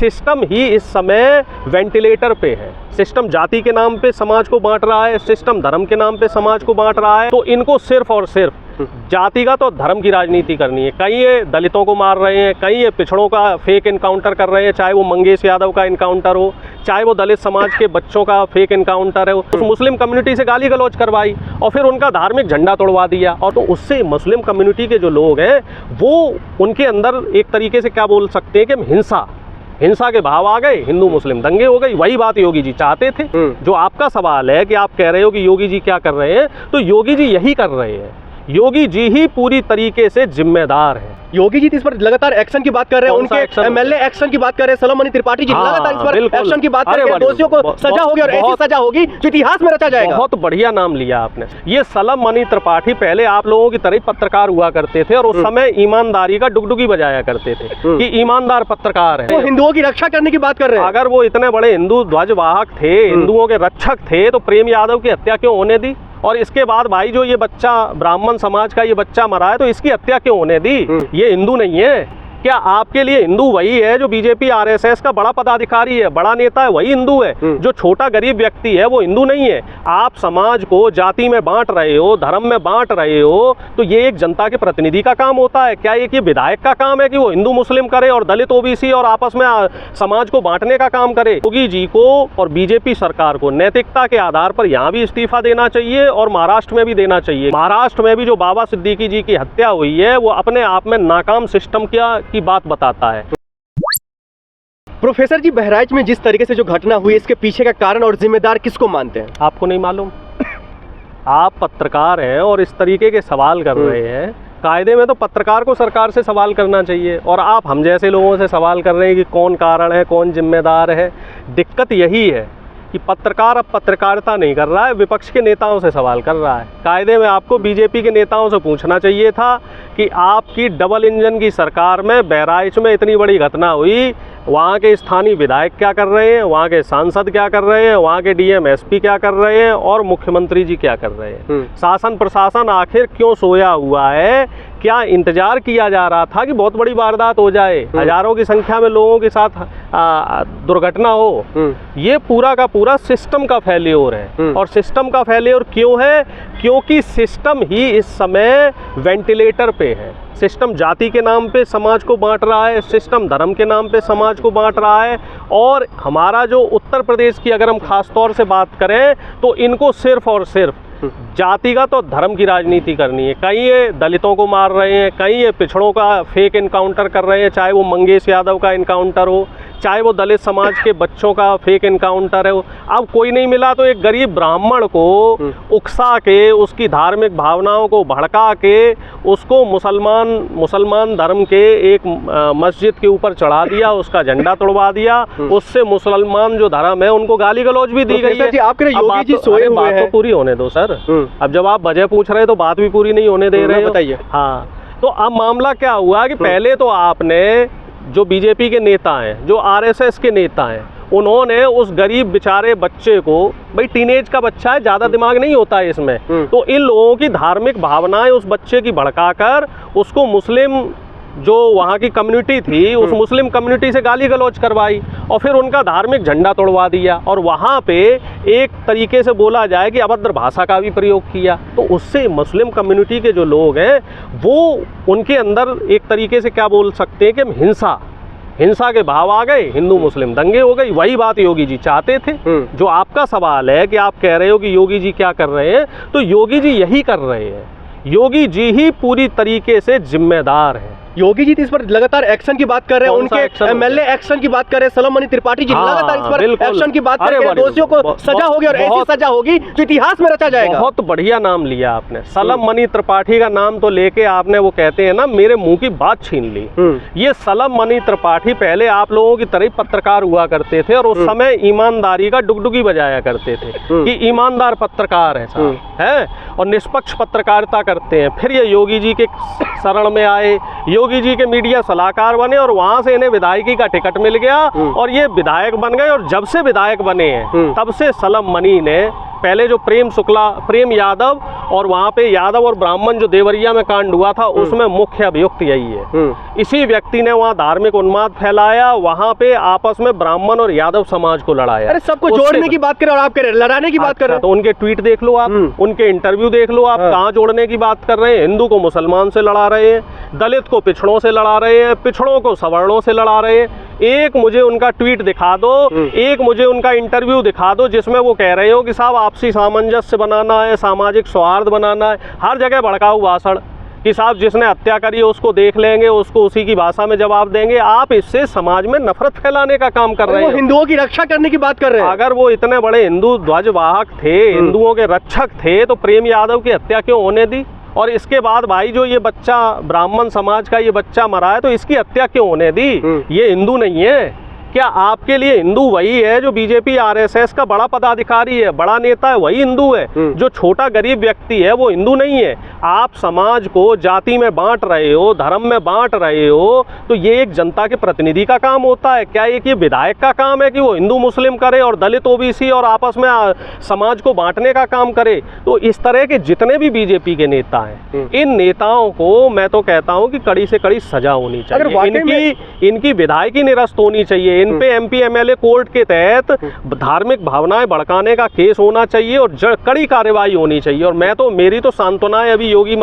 System ही इस समय ventilator पे है। सिस्टम जाति के नाम पे समाज को बांट रहा है, सिस्टम धर्म के नाम पे समाज को बांट रहा है। तो इनको सिर्फ और सिर्फ जाति का तो धर्म की राजनीति करनी है। कहीं ये दलितों को मार रहे हैं, कहीं ये पिछड़ों का फेक इनकाउंटर कर रहे हैं, चाहे वो मंगेश यादव का इनकाउंटर हो, चाहे वो दलित समाज के बच्चों का फेक इनकाउंटर है। उस मुस्लिम कम्युनिटी से गाली गलौज करवाई और फिर उनका धार्मिक झंडा तोड़वा दिया। और तो उससे मुस्लिम कम्युनिटी के जो लोग हैं वो उनके अंदर एक तरीके से क्या बोल सकते हैं कि हिंसा के भाव आ गए, हिंदू मुस्लिम दंगे हो गई। वही बात योगी जी चाहते थे। जो आपका सवाल है कि आप कह रहे हो कि योगी जी क्या कर रहे हैं, तो योगी जी यही कर रहे हैं। योगी जी ही पूरी तरीके से जिम्मेदार हैं। योगी जी इस पर लगातार एक्शन की बात कर रहे हैं, उनके एमएलए एक्शन की बात कर रहे हैं, सलम मनी त्रिपाठी जी लगातार इस पर एक्शन की बात कर रहे हैं। दोषियों को सजा होगी और ऐसी सजा होगी जो इतिहास में रचा जाएगा। बहुत बढ़िया नाम लिया आपने। ये सलम मनी त्रिपाठी पहले आप लोगों की तरह पत्रकार हुआ करते थे और उस समय ईमानदारी का डुगडुगी बजाया करते थे कि ईमानदार पत्रकार है। वो हिंदुओं की रक्षा करने की बात कर रहे हैं। अगर वो इतने बड़े हिंदू ध्वजवाहक थे, हिंदुओं के रक्षक थे, तो प्रेम यादव की हत्या क्यों होने दी? और इसके बाद भाई जो ये बच्चा ब्राह्मण समाज का ये बच्चा मरा है, तो इसकी हत्या क्यों होने दी? ये हिंदू नहीं है क्या? आपके लिए हिंदू वही है जो बीजेपी आरएसएस का बड़ा पदाधिकारी है, बड़ा नेता है, वही हिंदू है। जो छोटा गरीब व्यक्ति है वो हिंदू नहीं है। आप समाज को जाति में बांट रहे हो, धर्म में बांट रहे हो, तो ये एक जनता के प्रतिनिधि का काम होता है क्या? ये विधायक का काम है कि वो हिंदू मुस्लिम करे और दलित ओबीसी और आपस में समाज को बांटने का काम करे? योगी जी को और बीजेपी सरकार को नैतिकता के आधार पर यहाँ भी इस्तीफा देना चाहिए और महाराष्ट्र में भी देना चाहिए। महाराष्ट्र में भी जो बाबा सिद्दीकी जी की हत्या हुई है वो अपने आप में नाकाम सिस्टम की बात बताता है। प्रोफेसर जी, बहराइच में जिस तरीके से जो घटना हुई, इसके पीछे का कारण और जिम्मेदार किसको मानते हैं? आपको नहीं मालूम? आप पत्रकार हैं और इस तरीके के सवाल कर रहे हैं। कायदे में तो पत्रकार को सरकार से सवाल करना चाहिए और आप हम जैसे लोगों से सवाल कर रहे हैं कि कौन कारण है, कौन जिम्मेदार है। दिक्कत यही है कि पत्रकार अब पत्रकारिता नहीं कर रहा है, विपक्ष के नेताओं से सवाल कर रहा है। कायदे में आपको बीजेपी के नेताओं से पूछना चाहिए था कि आपकी डबल इंजन की सरकार में बहराइच में इतनी बड़ी घटना हुई, वहाँ के स्थानीय विधायक क्या कर रहे हैं, वहाँ के सांसद क्या कर रहे हैं, वहाँ के डीएम एसपी क्या कर रहे हैं और मुख्यमंत्री जी क्या कर रहे हैं। शासन प्रशासन आखिर क्यों सोया हुआ है? क्या इंतजार किया जा रहा था कि बहुत बड़ी वारदात हो जाए, हजारों की संख्या में लोगों के साथ दुर्घटना हो? ये पूरा का पूरा सिस्टम का फेल्योर है। और सिस्टम का फेल्योर क्यों है? क्योंकि सिस्टम ही इस समय वेंटिलेटर पे है। सिस्टम जाति के नाम पे समाज को बांट रहा है, सिस्टम धर्म के नाम पे समाज को बांट रहा है। और हमारा जो उत्तर प्रदेश की अगर हम खास तौर से बात करें तो इनको सिर्फ और सिर्फ जाति का तो धर्म की राजनीति करनी है। कहीं ये दलितों को मार रहे हैं, कहीं ये पिछड़ों का फेक इनकाउंटर कर रहे हैं, चाहे वो मंगेश यादव का इनकाउंटर हो, चाहे वो दलित समाज के बच्चों का फेक इनकाउंटर है। अब कोई नहीं मिला तो एक गरीब ब्राह्मण को उकसा के, उसकी धार्मिक भावनाओं को भड़का के उसको मुसलमान धर्म के एक मस्जिद के ऊपर चढ़ा दिया, उसका झंडा तोड़वा दिया। उससे मुसलमान जो धर्म है उनको गाली गलौज भी दी गई है। योगी जी सोए हुए हैं। बात तो पूरी होने दो सर। अब जब आप वजह पूछ रहे हैं तो बात भी पूरी नहीं होने दे रहे हैं। बताइए। हाँ, तो अब मामला क्या हुआ कि पहले तो आपने जो बीजेपी के नेता हैं, जो आरएसएस के नेता हैं, उन्होंने उस गरीब बेचारे बच्चे को, भाई टीनेज का बच्चा है, ज़्यादा दिमाग नहीं होता है इसमें, तो इन लोगों की धार्मिक भावनाएं उस बच्चे की भड़काकर उसको मुस्लिम जो वहाँ की कम्युनिटी थी उस मुस्लिम कम्युनिटी से गाली गलौज करवाई और फिर उनका धार्मिक झंडा तोड़वा दिया। और वहाँ पे एक तरीके से बोला जाए कि अभद्र भाषा का भी प्रयोग किया। तो उससे मुस्लिम कम्युनिटी के जो लोग हैं वो उनके अंदर एक तरीके से क्या बोल सकते हैं कि हिंसा के भाव आ गए, हिंदू मुस्लिम दंगे हो गई। वही बात योगी जी चाहते थे। जो आपका सवाल है कि आप कह रहे हो कि योगी जी क्या कर रहे हैं, तो योगी जी यही कर रहे हैं। योगी जी ही पूरी तरीके से जिम्मेदार हैं। योगी जी इस पर लगातार एक्शन की बात कर रहे हैं, उनके एमएलए एक्शन की बात कर रहे हैं, सलम मनी त्रिपाठी जी लगातार इस पर एक्शन की बात कर रहे हैं। दोषियों को सजा होगी और ऐसी सजा होगी जो इतिहास में रचा जाएगा। बहुत बढ़िया नाम लिया आपने। सलम मनी त्रिपाठी का नाम तो लेके आपने, वो कहते हैं ना, मेरे मुंह की बात छीन ली। ये सलम मनी त्रिपाठी पहले आप लोगों की तरह पत्रकार हुआ करते थे और उस समय ईमानदारी का डुगडुगी बजाया करते थे कि ईमानदार पत्रकार है साहब, है और निष्पक्ष पत्रकारिता करते हैं। फिर ये योगी जी के शरण में आए, योगी जी के मीडिया सलाहकार बने और वहां से इन्हें विधायकी का टिकट मिल गया और ये विधायक बन गए। और जब से विधायक बने हैं तब से सलम मनी ने पहले जो प्रेम यादव और वहाँ पे यादव और ब्राह्मण जो देवरिया में कांड हुआ था उसमें मुख्य अभियुक्त यही है। इसी व्यक्ति ने वहाँ धार्मिक उन्माद फैलाया, वहाँ पे आपस में ब्राह्मण और यादव समाज को लड़ाया। अरे सबको जोड़ने की बात करें और आप कह रहे हैं लड़ाने की बात कर रहे हैं। तो उनके ट्वीट देख लो आप, उनके इंटरव्यू देख लो आप, कहाँ जोड़ने की बात कर रहे हैं। हिंदू को मुसलमान से लड़ा रहे हैं, दलित को पिछड़ों से लड़ा रहे हैं, पिछड़ों को सवर्णों से लड़ा रहे हैं। एक मुझे उनका ट्वीट दिखा दो, एक मुझे उनका इंटरव्यू दिखा दो जिसमें वो कह रहे हो कि साहब आपसी सामंजस्य बनाना है, सामाजिक सौहार्द बनाना है। हर जगह भड़काऊ भाषण कि साहब जिसने हत्या करी है उसको देख लेंगे, उसको उसी की भाषा में जवाब देंगे। आप इससे समाज में नफरत फैलाने का काम कर रहे हैं। हिंदुओं की रक्षा करने की बात कर रहे हैं। अगर वो इतने बड़े हिंदू ध्वजवाहक थे, हिंदुओं के रक्षक थे, तो प्रेम यादव की हत्या क्यों होने दी? और इसके बाद भाई जो ये बच्चा ब्राह्मण समाज का ये बच्चा मरा है तो इसकी हत्या क्यों होने दी? ये हिंदू नहीं है क्या? आपके लिए हिंदू वही है जो बीजेपी आरएसएस का बड़ा पदाधिकारी है, बड़ा नेता है, वही हिंदू है। जो छोटा गरीब व्यक्ति है वो हिंदू नहीं है। आप समाज को जाति में बांट रहे हो, धर्म में बांट रहे हो, तो ये एक जनता के प्रतिनिधि का काम होता है क्या? एक ये विधायक का काम है कि वो हिंदू मुस्लिम करे और दलित ओबीसी और आपस में समाज को बांटने का काम करे? तो इस तरह के जितने भी बीजेपी के नेता हैं, इन नेताओं को मैं तो कहता हूँ कि कड़ी से कड़ी सजा होनी चाहिए। इनकी विधायकी निरस्त होनी चाहिए। इन पे एमपी एमएलए कोर्ट के तहत धार्मिक भावनाएं भड़काने का केस होना चाहिए और कड़ी कार्रवाई होनी चाहिए। और मैं तो मेरी तो सांत्वनाएं अभी योगी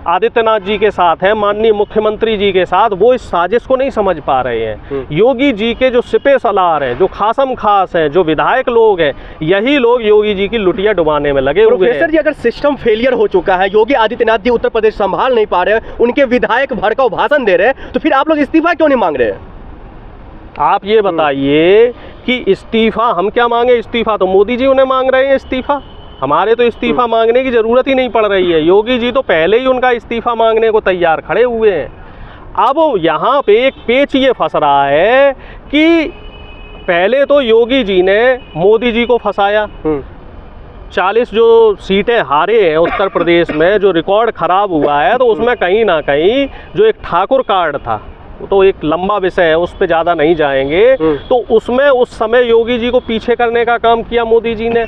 आदित्यनाथ जी के साथ है, माननीय मुख्यमंत्री जी के साथ, वो इस साजिश को नहीं समझ पा रहे हैं। योगी जी के जो सिपे सलार हैं, जो खासम खास हैं, जो विधायक लोग हैं, यही लोग योगी जी की लुटिया डुबाने में लगे हुए हैं। प्रोफेसर जी, अगर सिस्टम फेलियर हो चुका है, योगी आदित्यनाथ जी उत्तर प्रदेश संभाल नहीं पा रहे हैं, उनके विधायक भड़काऊ भाषण दे रहे हैं, तो फिर आप लोग इस्तीफा क्यों नहीं मांग रहे हैं? आप ये बताइए कि इस्तीफा हम क्या मांगे? इस्तीफा तो मोदी जी उन्हें मांग रहे हैं इस्तीफा। हमारे तो इस्तीफा मांगने की ज़रूरत ही नहीं पड़ रही है। योगी जी तो पहले ही उनका इस्तीफा मांगने को तैयार खड़े हुए हैं। अब यहाँ पे एक पेच ये फंस रहा है कि पहले तो योगी जी ने मोदी जी को फंसाया, 40 जो सीटें हारे हैं उत्तर प्रदेश में, जो रिकॉर्ड ख़राब हुआ है, तो उसमें कहीं ना कहीं जो एक ठाकुर कार्ड था, तो एक लंबा विषय है, उस पर ज़्यादा नहीं जाएंगे। तो उसमें उस समय योगी जी को पीछे करने का काम किया मोदी जी ने।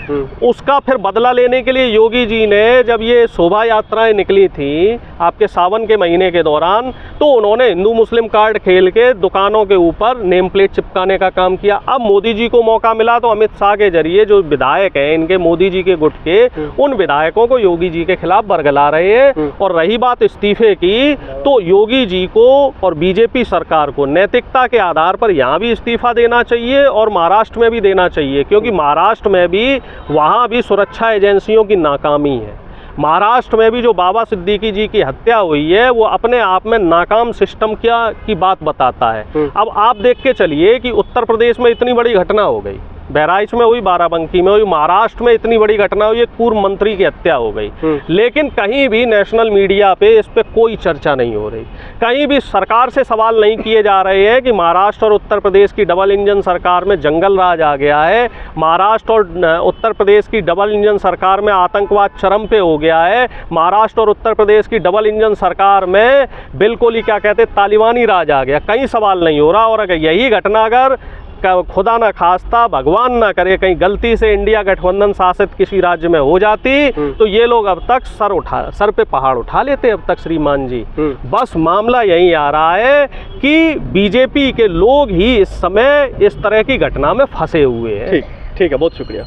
उसका फिर बदला लेने के लिए योगी जी ने जब ये शोभा यात्राएं निकली थी आपके सावन के महीने के दौरान, तो उन्होंने हिंदू मुस्लिम कार्ड खेल के दुकानों के ऊपर नेम प्लेट चिपकाने का काम किया। अब मोदी जी को मौका मिला तो अमित शाह के जरिए जो विधायक हैं इनके, मोदी जी के गुट के, उन विधायकों को योगी जी के खिलाफ बरगला रहे हैं। और रही बात इस्तीफे की, तो योगी जी को और बीजेपी सरकार को नैतिकता के आधार पर यहाँ भी इस्तीफा देना चाहिए और महाराष्ट्र में भी देना चाहिए, क्योंकि महाराष्ट्र में भी वहाँ भी सुरक्षा एजेंसियों की नाकामी है। महाराष्ट्र में भी जो बाबा सिद्दीकी जी की हत्या हुई है वो अपने आप में नाकाम सिस्टम की बात बताता है। अब आप देख के चलिए कि उत्तर प्रदेश में इतनी बड़ी घटना हो गई, बहराइच में हुई, बाराबंकी में हुई, महाराष्ट्र में इतनी बड़ी घटना हुई, एक पूर्व मंत्री की हत्या हो गई, लेकिन कहीं भी नेशनल मीडिया पे इस पे कोई चर्चा नहीं हो रही। कहीं भी सरकार से सवाल नहीं किए जा रहे हैं कि महाराष्ट्र और उत्तर प्रदेश की डबल इंजन सरकार में जंगल राज आ गया है, महाराष्ट्र और उत्तर प्रदेश की डबल इंजन सरकार में आतंकवाद चरम पे हो गया है, महाराष्ट्र और उत्तर प्रदेश की डबल इंजन सरकार में बिल्कुल ही क्या कहते तालिबानी राज आ गया, कहीं सवाल नहीं हो रहा। और अगर यही घटना अगर खुदा ना खास्ता भगवान ना करे कहीं गलती से इंडिया गठबंधन शासित किसी राज्य में हो जाती, तो ये लोग अब तक सर पे पहाड़ उठा लेते अब तक श्रीमान जी। बस मामला यही आ रहा है कि बीजेपी के लोग ही इस समय इस तरह की घटना में फंसे हुए हैं। ठीक है, बहुत शुक्रिया।